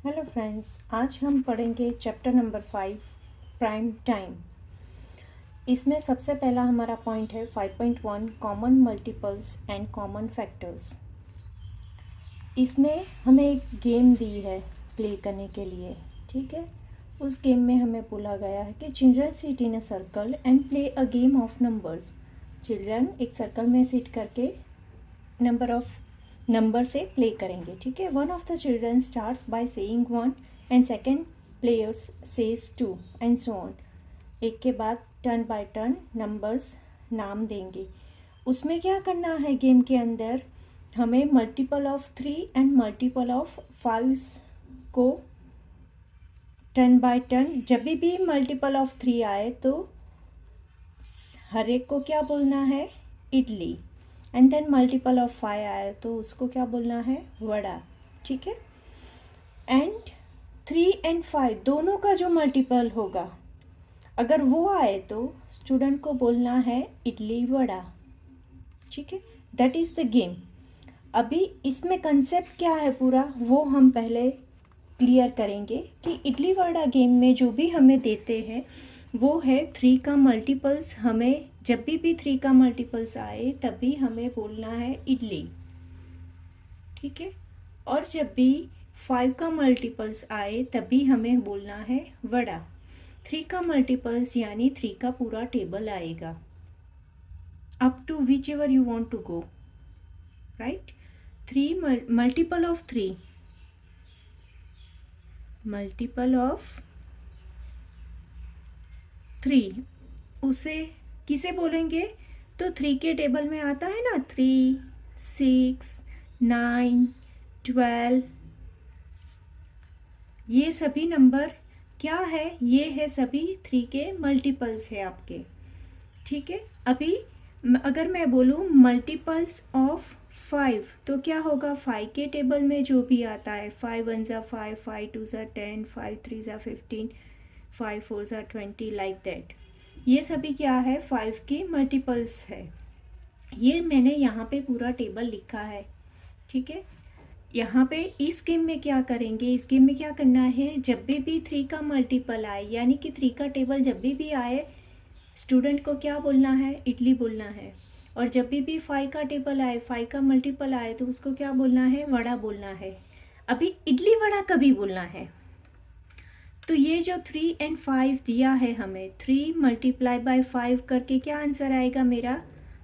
Hello friends, आज हम पढ़ेंगे चैप्टर नंबर 5 प्राइम टाइम। इसमें सबसे पहला हमारा पॉइंट है 5.1 common multiples and common factors. इसमें हमें एक गेम दी है प्ले करने के लिए, ठीक है। उस गेम में हमें बोला गया है कि children sit in a circle and play a game of numbers. Children एक सर्कल में सिट करके नंबर से प्ले करेंगे, ठीक है। One of the children starts by saying one and second players says two and so on. एक के बाद टर्न बाय टर्न नंबर्स नाम देंगे। उसमें क्या करना है, गेम के अंदर हमें multiple of 3 and multiple of 5 को टर्न बाय टर्न, जब भी मल्टीपल ऑफ 3 आए तो हर एक को क्या बोलना है, idli. And then multiple of 5 आए तो उसको क्या बोलना है, वड़ा, ठीक है। एंड 3 एंड 5 दोनों का जो मल्टीपल होगा, अगर वो आए तो स्टूडेंट को बोलना है इडली वड़ा, ठीक है। That is the game. अभी इसमें कंसेप्ट क्या है पूरा, वो हम पहले क्लियर करेंगे कि इडली वड़ा गेम में जो भी हमें देते हैं वो है 3 का मल्टीपल्स। हमें जब भी 3 का मल्टीपल्स आए तभी हमें बोलना है इडली, ठीक है। और जब भी 5 का मल्टीपल्स आए तभी हमें बोलना है वड़ा। 3 का मल्टीपल्स यानी 3 का पूरा टेबल आएगा, up to whichever you want to go, right. 3 multiple of 3, multiple of 3 उसे किसे बोलेंगे, तो 3 के टेबल में आता है ना 3, 6, 9, 12, ये सभी नंबर क्या है, ये है सभी 3 के मल्टीपल्स है आपके, ठीक है। अभी अगर मैं बोलूँ मल्टीपल्स ऑफ 5 तो क्या होगा, 5 के टेबल में जो भी आता है, 5 1 ज़ा 5, 5 2 ज़ा 10, 5 3 ज़ा 15, 5 4 ज़ा 20, लाइक दैट। ये सभी क्या है, 5 के मल्टीपल्स है। ये मैंने यहाँ पे पूरा टेबल लिखा है, ठीक है। यहाँ पे इस गेम में क्या करेंगे, इस गेम में क्या करना है, जब भी 3 का मल्टीपल आए यानी कि 3 का टेबल जब भी आए स्टूडेंट को क्या बोलना है, इडली बोलना है। और जब भी 5 का टेबल आए, 5 का मल्टीपल आए तो उसको क्या बोलना है, वड़ा बोलना है। अभी इडली वड़ा कभी बोलना है, तो ये जो 3 एंड 5 दिया है हमें, 3 मल्टीप्लाई बाय 5 करके क्या आंसर आएगा, मेरा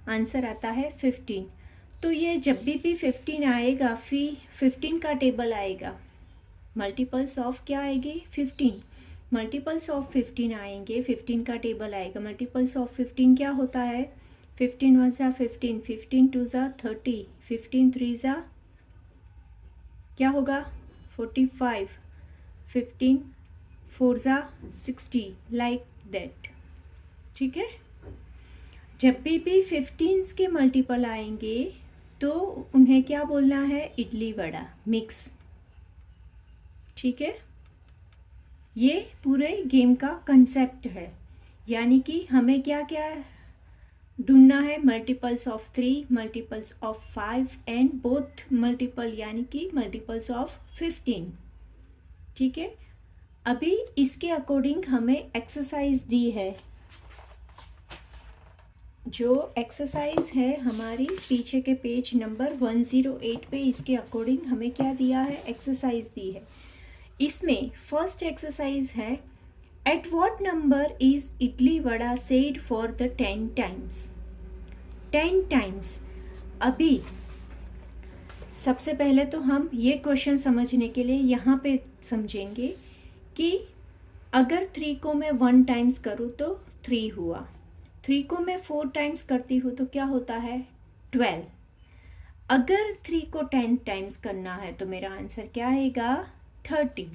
आंसर आता है 15। तो ये जब भी 15 आएगा, 15 का टेबल आएगा, मल्टीपल्स ऑफ क्या आएगी, 15। मल्टीपल्स ऑफ 15 आएंगे, 15 का टेबल आएगा। मल्टीपल्स ऑफ 15 क्या होता है, 15 1 ज़ा 15, 15 2 ज़ा 30, 15 3 ज़ा क्या होगा 45, 15 4 ज़ा 60, लाइक दैट, ठीक है। जब भी 15 के मल्टीपल आएंगे तो उन्हें क्या बोलना है, इडली वड़ा मिक्स, ठीक है। ये पूरे गेम का कंसेप्ट है, यानी कि हमें क्या क्या ढूंढना है, multiples of 3, multiples of 5 and both multiple यानी कि मल्टीपल्स ऑफ 15, ठीक है। अभी इसके अकॉर्डिंग हमें एक्सरसाइज दी है, जो एक्सरसाइज है हमारी पीछे के पेज नंबर 108 पे, इसके अकॉर्डिंग हमें क्या दिया है, एक्सरसाइज दी है। इसमें फर्स्ट एक्सरसाइज है, at what number is idli vada said for the 10 times. 10 times. अभी सबसे पहले तो हम ये क्वेश्चन समझने के लिए यहाँ पे समझेंगे कि अगर 3 को मैं 1 टाइम्स करूँ तो 3 हुआ, 3 को मैं 4 टाइम्स करती हूँ तो क्या होता है, 12। अगर 3 को 10 टाइम्स करना है तो मेरा आंसर क्या आएगा, 30।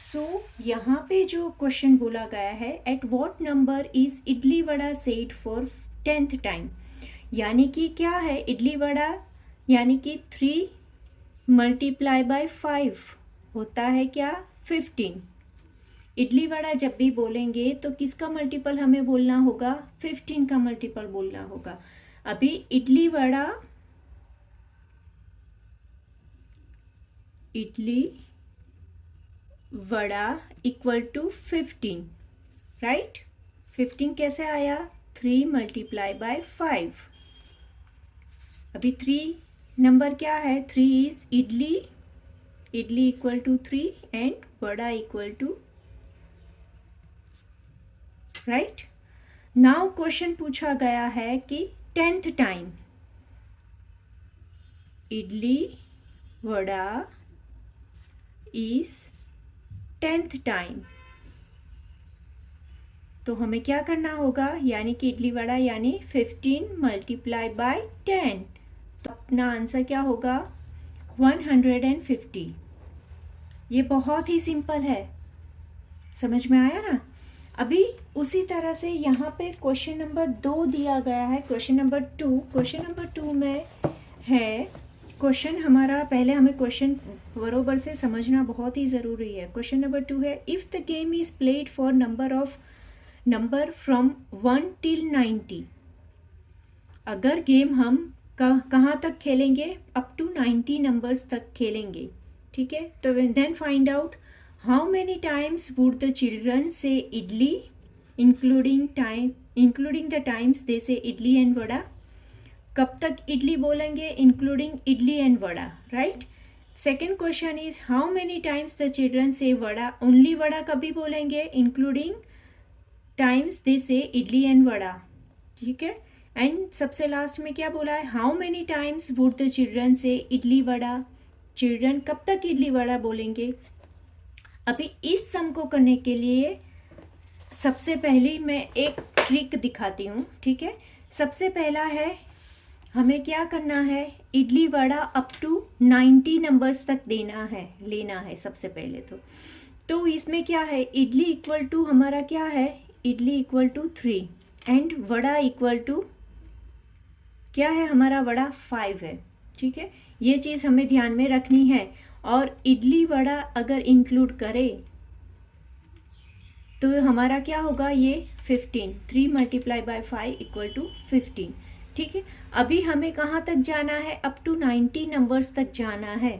सो यहाँ पे जो क्वेश्चन बोला गया है, at what number is idli vada said for 10th time, यानी कि क्या है, इडली वड़ा यानी कि 3 मल्टीप्लाई बाय 5 होता है क्या, 15। इडली वड़ा जब भी बोलेंगे तो किसका मल्टीपल हमें बोलना होगा, 15 का मल्टीपल बोलना होगा। अभी idli vada idli vada equal to 15, right. 15 कैसे आया? 3 मल्टीप्लाई बाय 5। अभी 3 नंबर क्या है? 3 is idli, idli equal to 3 and vada equal to, right. Now question पूछा गया है कि 10th time idli vada is 10th time, तो हमें क्या करना होगा? यानी कि इडली वड़ा यानी 15 मल्टीप्लाई बाय 10, तो अपना आंसर क्या होगा? 150। ये बहुत ही सिंपल है, समझ में आया ना? अभी उसी तरह से यहाँ पे क्वेश्चन नंबर 2 दिया गया है, क्वेश्चन नंबर 2। क्वेश्चन नंबर 2 में है क्वेश्चन हमारा, पहले हमें क्वेश्चन बरोबर से समझना बहुत ही ज़रूरी है। क्वेश्चन नंबर 2 है, if the game is played for number from 1 till 90, अगर गेम हम कहाँ तक खेलेंगे? अप टू 90 नंबर्स तक खेलेंगे, ठीक है। तो then find out how many times would the children say idli including the times they say idli and vada. कब तक इडली बोलेंगे? Including idli and vada, right. Second question is how many times the children say vada, only vada कभी बोलेंगे? Including times they say idli and vada, ठीक है। And सबसे last में क्या बोला है? How many times would the children say idli vada, children कब तक इडली वड़ा बोलेंगे। अभी इस सम को करने के लिए सबसे पहले मैं एक ट्रिक दिखाती हूँ, ठीक है। सबसे पहला है, हमें क्या करना है? Idli vada up to 90 numbers तक लेना है सबसे पहले। तो इसमें क्या है? इडली इक्वल टू हमारा क्या है? Idli equal to 3 and vada equal to क्या है? हमारा वड़ा 5 है, ठीक है। ये चीज़ हमें ध्यान में रखनी है। और इडली वड़ा अगर इंक्लूड करे तो हमारा क्या होगा? ये 15, 3 मल्टीप्लाई बाय 5 इक्वल टू 15, ठीक है। अभी हमें कहाँ तक जाना है? अप टू 90 नंबर्स तक जाना है।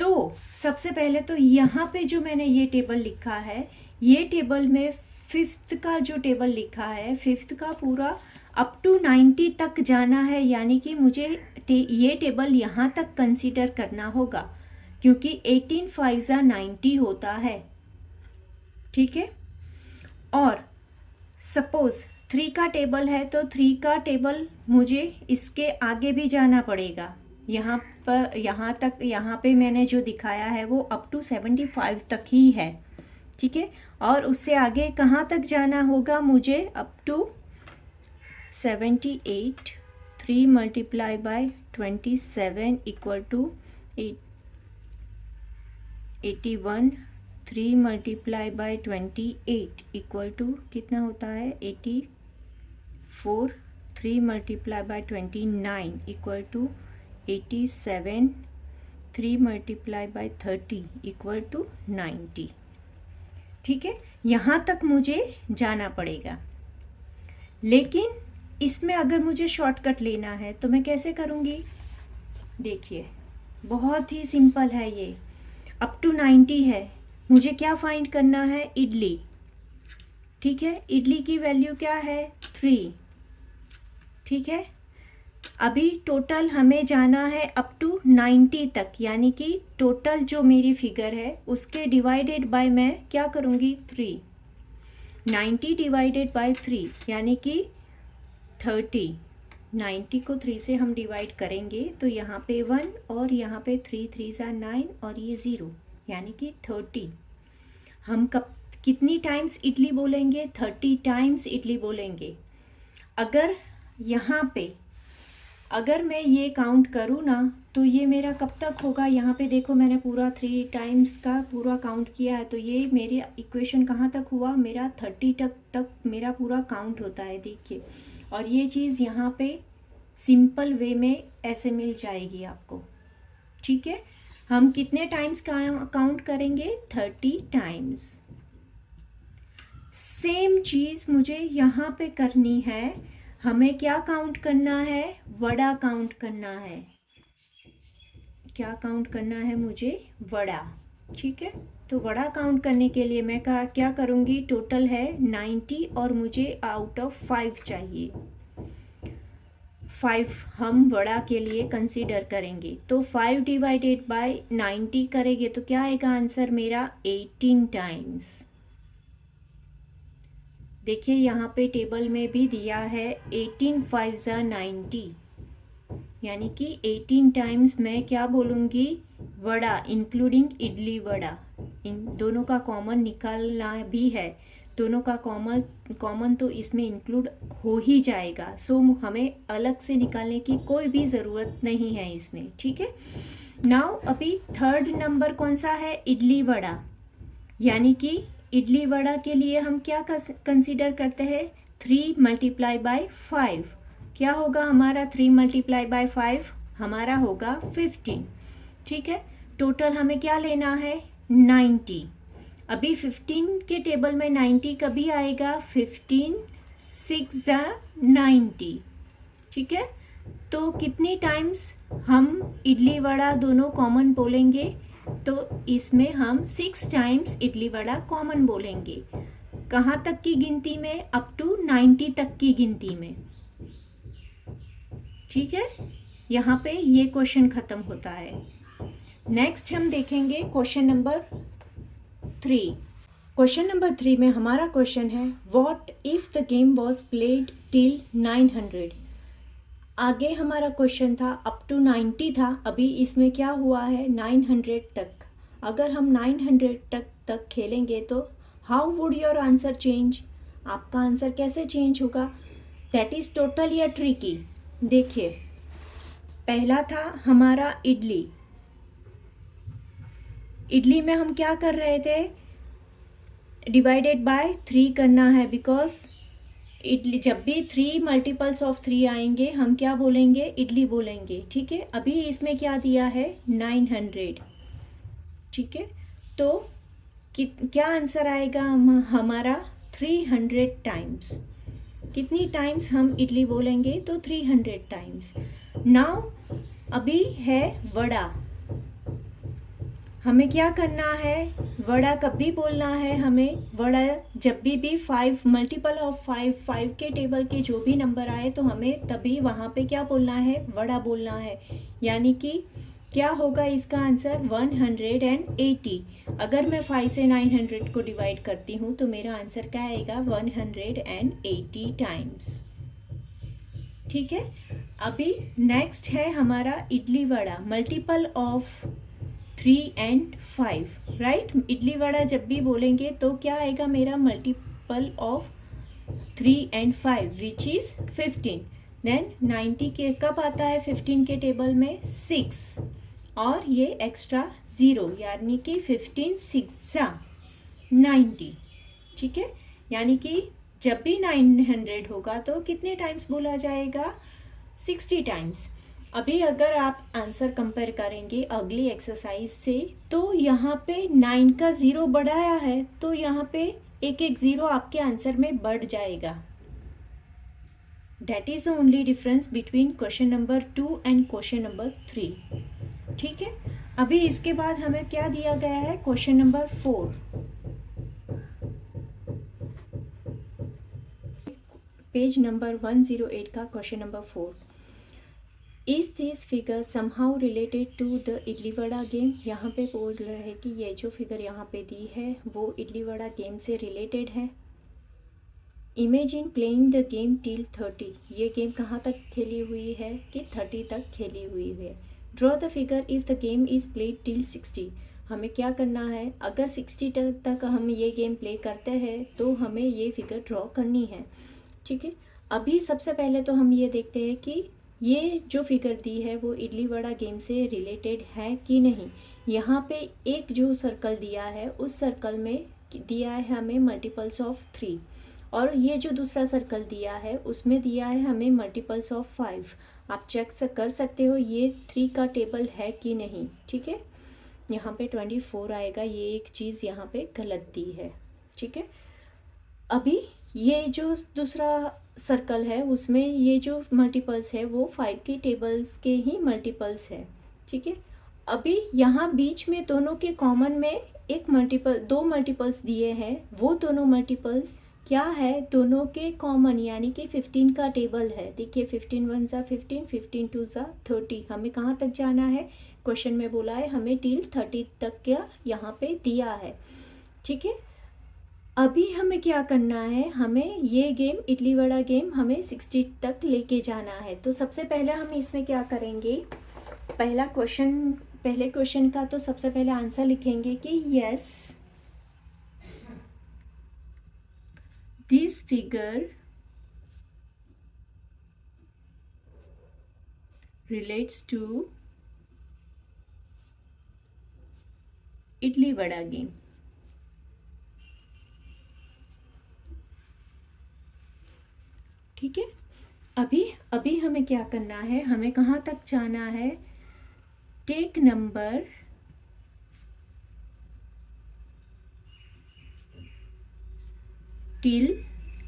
तो सबसे पहले तो यहाँ पे जो मैंने ये टेबल लिखा है, ये टेबल में 5th का जो टेबल लिखा है, 5th का पूरा अप टू 90 तक जाना है। यानी कि मुझे ये टेबल यहाँ तक कंसीडर करना होगा, क्योंकि 18 5 90 होता है, ठीक है। और सपोज 3 का टेबल है, तो 3 का टेबल मुझे इसके आगे भी जाना पड़ेगा। यहाँ पे मैंने जो दिखाया है वो अप टू 75 तक ही है, ठीक है। और उससे आगे कहाँ तक जाना होगा मुझे? Up to 78, 3 multiply by 27 equal to 81, 3 multiply by 28 equal to कितना होता है? 84, 3 multiply by 29 equal to 87, 3 multiply by 30 equal to 90, ठीक है। यहाँ तक मुझे जाना पड़ेगा। लेकिन इसमें अगर मुझे शॉर्टकट लेना है तो मैं कैसे करूँगी? देखिए, बहुत ही सिंपल है ये। अप टू 90 है, मुझे क्या फाइंड करना है? इडली, ठीक है। इडली की वैल्यू क्या है? 3, ठीक है। अभी टोटल हमें जाना है अप टू 90 तक, यानी कि टोटल जो मेरी फिगर है उसके डिवाइडेड बाय मैं क्या करूँगी? 3, 90 डिवाइडेड बाय 3 यानी कि 30। 90 को 3 से हम डिवाइड करेंगे तो यहाँ पे 1 और यहाँ पे 3 3 सा 9 और ये 0 यानी कि 30। हम कितनी टाइम्स इडली बोलेंगे? 30 टाइम्स इडली बोलेंगे। अगर यहाँ पे अगर मैं ये काउंट करूँ ना, तो ये मेरा कब तक होगा? यहाँ पे देखो, मैंने पूरा 3 टाइम्स का पूरा काउंट किया है, तो ये मेरी इक्वेशन कहाँ तक हुआ? मेरा 30 तक मेरा पूरा काउंट होता है, देखिए। और ये चीज़ यहाँ पे सिंपल वे में ऐसे मिल जाएगी आपको, ठीक है। हम कितने टाइम्स काउंट करेंगे? 30 टाइम्स। सेम चीज़ मुझे यहाँ पे करनी है। हमें क्या काउंट करना है? वड़ा काउंट करना है, क्या काउंट करना है मुझे? वड़ा। ठीक है, तो वड़ा काउंट करने के लिए मैं क्या करूँगी? टोटल है 90 और मुझे आउट ऑफ 5 चाहिए। 5 हम वड़ा के लिए कंसीडर करेंगे, तो 5 डिवाइडेड बाय 90 करेंगे तो क्या आएगा आंसर मेरा? 18 टाइम्स। देखिए यहाँ पे टेबल में भी दिया है 18 5 ज़ा 90, यानी कि 18 टाइम्स मैं क्या बोलूँगी? वड़ा, इंक्लूडिंग इडली वड़ा। इन दोनों का कॉमन निकालना भी है, दोनों का कॉमन तो इसमें इंक्लूड हो ही जाएगा, सो हमें अलग से निकालने की कोई भी ज़रूरत नहीं है इसमें। ठीक है, नाउ अभी थर्ड नंबर कौन सा है? इडली वड़ा। यानी कि इडली वड़ा के लिए हम क्या कंसीडर करते हैं? 3 मल्टीप्लाई बाय 5। क्या होगा हमारा 3 मल्टीप्लाई बाय 5? हमारा होगा 15। ठीक है, टोटल हमें क्या लेना है? 90। अभी 15 के टेबल में 90 कभी आएगा? 15 6 ज़ा 90। ठीक है, तो कितनी टाइम्स हम इडली वड़ा दोनों कॉमन बोलेंगे? तो इसमें हम 6 टाइम्स इडली वड़ा कॉमन बोलेंगे। कहाँ तक की गिनती में? अप टू 90 तक की गिनती में। ठीक है, यहाँ पे ये क्वेश्चन ख़त्म होता है। नेक्स्ट हम देखेंगे क्वेश्चन नंबर 3। क्वेश्चन नंबर 3 में हमारा क्वेश्चन है, what if the game was played till 900। आगे हमारा क्वेश्चन था अप टू 90 था, अभी इसमें क्या हुआ है? 900 तक। अगर हम 900 तक खेलेंगे तो how would your answer change? आपका आंसर कैसे चेंज होगा? That is totally a tricky. देखिए, पहला था हमारा इडली। इडली में हम क्या कर रहे थे? डिवाइडेड बाय 3 करना है, बिकॉज इडली जब भी 3 मल्टीपल्स ऑफ 3 आएंगे हम क्या बोलेंगे? इडली बोलेंगे। ठीक है, अभी इसमें क्या दिया है? 900। ठीक है, तो क्या आंसर आएगा हमारा? 300 टाइम्स। कितनी टाइम्स हम इडली बोलेंगे? तो 300 टाइम्स। नाउ अभी है वड़ा। हमें क्या करना है? वड़ा कभी बोलना है हमें? वड़ा जब भी 5 मल्टीपल ऑफ 5 के टेबल के जो भी नंबर आए तो हमें तभी वहाँ पे क्या बोलना है? वड़ा बोलना है। यानी कि क्या होगा इसका आंसर? 180। अगर मैं 5 से 900 को डिवाइड करती हूँ तो मेरा आंसर क्या आएगा? 180 टाइम्स। ठीक है, अभी नेक्स्ट है हमारा idli vada, multiple of 3 and 5, right? Idli vada जब भी बोलेंगे तो क्या आएगा मेरा? Multiple of 3 and 5 which is 15। Then 90 के कब आता है 15 के टेबल में? 6 और ये एक्स्ट्रा 0, यानी कि 15 6 90। ठीक है, यानी कि जब भी 900 होगा तो कितने टाइम्स बोला जाएगा? 60 टाइम्स। अभी अगर आप आंसर कंपेयर करेंगे अगली एक्सरसाइज से तो यहाँ पे 9 का 0 बढ़ाया है तो यहाँ पे एक 0 आपके आंसर में बढ़ जाएगा। That is the only difference between question number 2 and question number 3। ठीक है, अभी इसके बाद हमें क्या दिया गया है? Question number 4। पेज नंबर 108 का question number 4। Is this figure somehow related to the idli vada game? यहाँ पे बोल रहे हैं कि ये जो फिगर यहाँ पे दी है वो इडली वड़ा गेम से रिलेटेड है। Imagine playing the game till 30। ये गेम कहाँ तक खेली हुई है? कि 30 तक खेली हुई है। Draw the figure if the game is played till 60। हमें क्या करना है? अगर 60 तक हम ये गेम प्ले करते हैं तो हमें ये फिगर ड्रॉ करनी है। ठीक है, अभी सबसे पहले तो हम ये देखते हैं कि ये जो फिगर दी है वो इडली वड़ा गेम से रिलेटेड है कि नहीं। यहाँ पे एक जो सर्कल दिया है उस सर्कल में दिया है हमें मल्टीपल्स ऑफ 3 और ये जो दूसरा सर्कल दिया है उसमें दिया है हमें मल्टीपल्स ऑफ 5। आप चेक कर सकते हो ये 3 का टेबल है कि नहीं। ठीक है, यहाँ पे 24 आएगा, ये एक चीज़ यहाँ पे गलत दी है। ठीक है, अभी ये जो दूसरा सर्कल है उसमें ये जो मल्टीपल्स है वो 5 के टेबल्स के ही मल्टीपल्स है। ठीक है, अभी यहाँ बीच में दोनों के कॉमन में एक मल्टीपल, दो मल्टीपल्स दिए हैं, वो दोनों मल्टीपल्स क्या है, दोनों के कॉमन यानी कि 15 का टेबल है। देखिए 15 वन ज़ा 15, 15 टू ज़ा 30। हमें कहाँ तक जाना है, क्वेश्चन में बोला है हमें टिल 30 तक क्या यहाँ पे दिया है। ठीक है, अभी हमें क्या करना है, हमें ये गेम इडली वड़ा गेम हमें 60 तक लेके जाना है। तो सबसे पहले हम इसमें क्या करेंगे, पहले क्वेश्चन का तो सबसे पहले आंसर लिखेंगे कि yes this figure relates to idli vada game. ठीक है, अभी हमें क्या करना है, हमें कहाँ तक जाना है, टेक नंबर टिल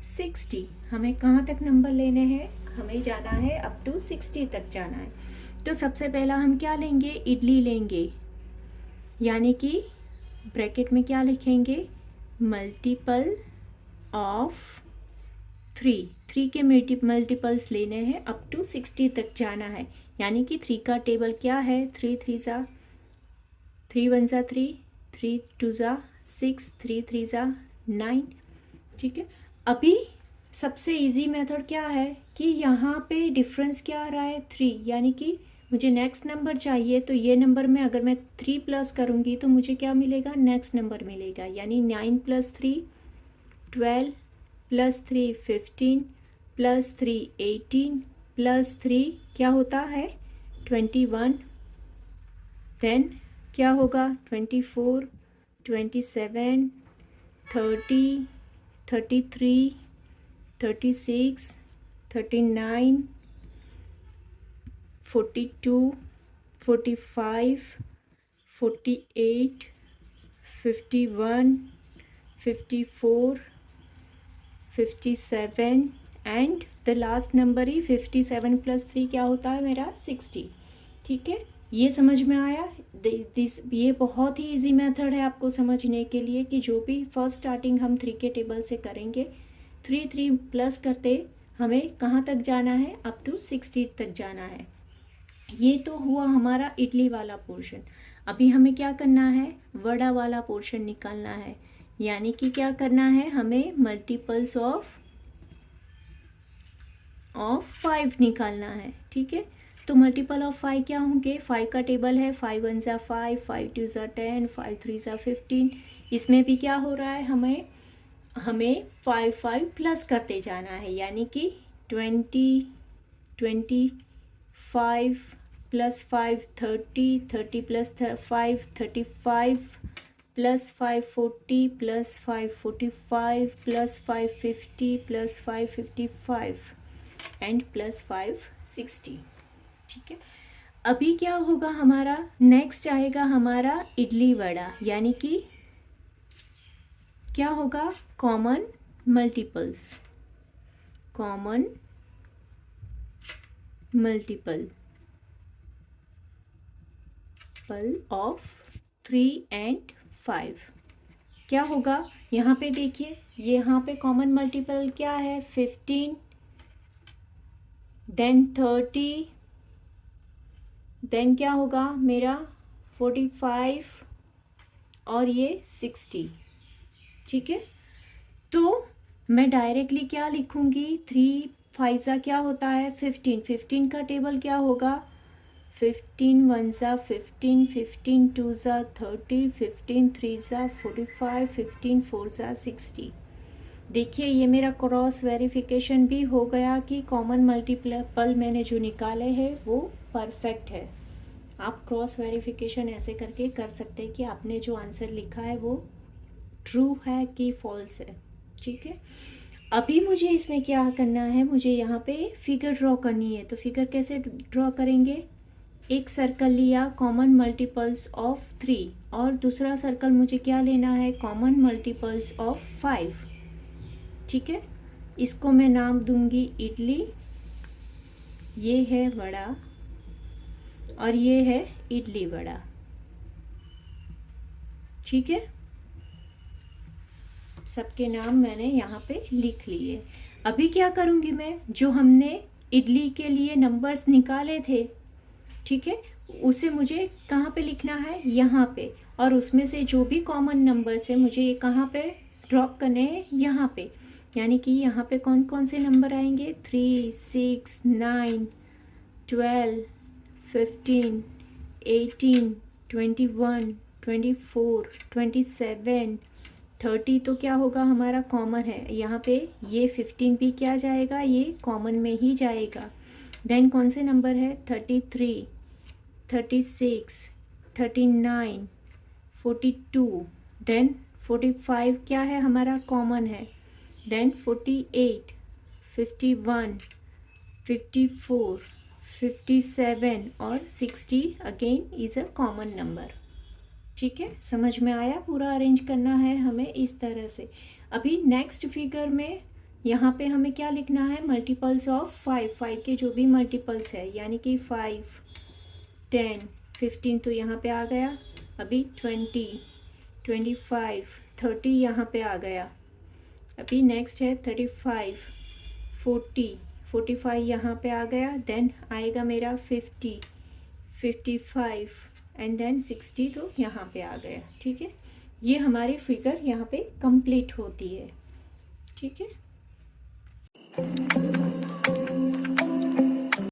60। हमें कहाँ तक नंबर लेने हैं, हमें जाना है अप टू 60 तक जाना है। तो सबसे पहला हम क्या लेंगे, इडली लेंगे, यानी कि ब्रैकेट में क्या लिखेंगे, मल्टीपल ऑफ 3 के मल्टीपल्स लेने हैं, अप टू 60 तक जाना है। यानी कि 3 का टेबल क्या है, 3 3 ज़ा 3 वन ज़ा 3, 3 टू ज़ा 6, 3 3 ज़ा 9। ठीक है, अभी सबसे इजी मेथड क्या है कि यहाँ पे डिफरेंस क्या आ रहा है, 3, यानी कि मुझे नेक्स्ट नंबर चाहिए। तो ये नंबर में अगर मैं 3 प्लस करूँगी तो मुझे क्या मिलेगा, नेक्स्ट नंबर मिलेगा। यानी 9 + 3 12 + 3 15 + 3 18 + 3 क्या होता है 21। देन क्या होगा 24 27 30 33 36 39 42 45 48 51 54 57 एंड द लास्ट नंबर ही 57 + 3 क्या होता है मेरा 60। ठीक है, ये समझ में आया। ये बहुत ही इजी मेथड है आपको समझने के लिए कि जो भी फर्स्ट स्टार्टिंग हम 3 के टेबल से करेंगे, 3 3 प्लस करते हमें कहाँ तक जाना है, अप टू 60 तक जाना है। ये तो हुआ हमारा इडली वाला पोर्शन। अभी हमें क्या करना है, वड़ा वाला पोर्शन निकालना है। यानी कि क्या करना है, हमें मल्टीपल्स ऑफ 5 निकालना है। ठीक है, तो मल्टीपल ऑफ 5 क्या होंगे, 5 का टेबल है, 5 वन ज़ा 5, 5 टू ज़ा 10, 5 3 ज़ा 15। इसमें भी क्या हो रहा है, हमें 5 5 प्लस करते जाना है। यानी कि 20 25 + 5 30 30 + 5 35 + 5 40 + 5 45 + 5 50 + 5 55 एंड +5 60। ठीक है, अभी क्या होगा हमारा, नेक्स्ट आएगा हमारा इडली वड़ा, यानी कि क्या होगा, कॉमन मल्टीपल ऑफ 3 एंड 5 क्या होगा। यहाँ पे देखिए, यहाँ पे कॉमन मल्टीपल क्या है, 15, देन 30, देन क्या होगा मेरा 45 और ये 60। ठीक है, तो मैं डायरेक्टली क्या लिखूँगी, 3 5 ज़ा क्या होता है 15, 15 का टेबल क्या होगा, 15 वन ज़ा 15, 15 टू ज़ा 30, 15 3 ज़ा 45, 15 4 ज़ा 60। देखिए ये मेरा क्रॉस वेरिफिकेशन भी हो गया कि कॉमन मल्टीपल मैंने जो निकाले हैं वो परफेक्ट है। आप क्रॉस वेरिफिकेशन ऐसे करके कर सकते हैं कि आपने जो आंसर लिखा है वो ट्रू है कि फॉल्स है। ठीक है, अभी मुझे इसमें क्या करना है, मुझे यहाँ पे फिगर ड्रॉ करनी है। तो फिगर कैसे ड्रॉ करेंगे, एक सर्कल लिया कॉमन मल्टीपल्स ऑफ 3 और दूसरा सर्कल मुझे क्या लेना है, कॉमन मल्टीपल्स ऑफ 5। ठीक है, इसको मैं नाम दूंगी इडली, ये है वड़ा और ये है इडली वड़ा। ठीक है, सबके नाम मैंने यहाँ पे लिख लिए। अभी क्या करूँगी मैं, जो हमने इडली के लिए नंबर्स निकाले थे, ठीक है, उसे मुझे कहाँ पे लिखना है, यहाँ पे, और उसमें से जो भी कॉमन नंबर्स है मुझे ये कहाँ पे ड्रॉप करने हैं, यहाँ पे। यानी कि यहाँ पे कौन कौन से नंबर आएंगे, 3, 6, 9, 12, 15, 18, 21, 24, 27, 30 तो क्या होगा हमारा कॉमन है यहाँ पे, ये 15 भी क्या जाएगा, ये कॉमन में ही जाएगा। देन कौन से नंबर है, 33, 36, 39, 42, देन 45 क्या है हमारा कॉमन है, देन 48, 51, 54, 57 और 60 again is a common number. ठीक है, समझ में आया, पूरा अरेंज करना है हमें इस तरह से। अभी नेक्स्ट फिगर में यहाँ पे हमें क्या लिखना है, मल्टीपल्स ऑफ 5 के जो भी मल्टीपल्स है, यानी कि 5, 10, 15 तो यहाँ पे आ गया, अभी 20, 25, 30 यहाँ पे आ गया, अभी नेक्स्ट है 35, 40, 45 यहाँ पे आ गया, देन आएगा मेरा 50, 55 एंड देन 60 तो यहाँ पे आ गया। ठीक है, ये हमारी फिगर यहाँ पे कंप्लीट होती है। ठीक है।